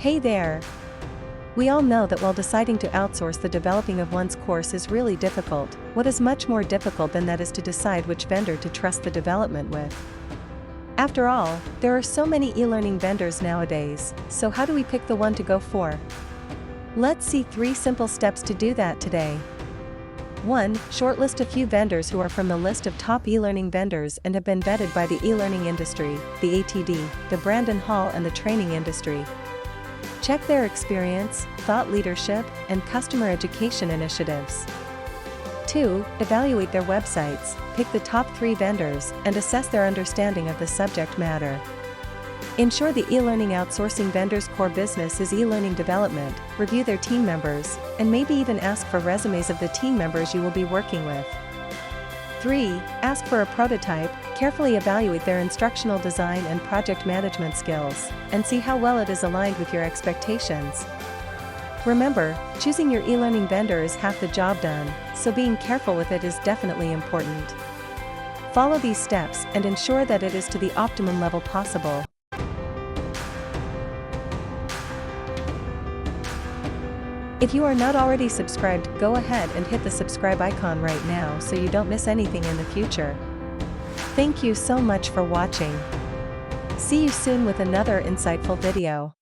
Hey there! We all know that while deciding to outsource the developing of one's course is really difficult, what is much more difficult than that is to decide which vendor to trust the development with. After all, there are so many e-learning vendors nowadays, so how do we pick the one to go for? Let's see 3 simple steps to do that today. 1. Shortlist a few vendors who are from the list of top e-learning vendors and have been vetted by the e-learning industry, the ATD, the Brandon Hall and the training industry. Check their experience, thought leadership, and customer education initiatives. 2. Evaluate their websites, pick the top 3 vendors, and assess their understanding of the subject matter. Ensure the e-learning outsourcing vendor's core business is e-learning development, review their team members, and maybe even ask for resumes of the team members you will be working with. 3. Ask for a prototype, carefully evaluate their instructional design and project management skills, and see how well it is aligned with your expectations. Remember, choosing your e-learning vendor is half the job done, so being careful with it is definitely important. Follow these steps and ensure that it is to the optimum level possible. If you are not already subscribed, go ahead and hit the subscribe icon right now so you don't miss anything in the future. Thank you so much for watching. See you soon with another insightful video.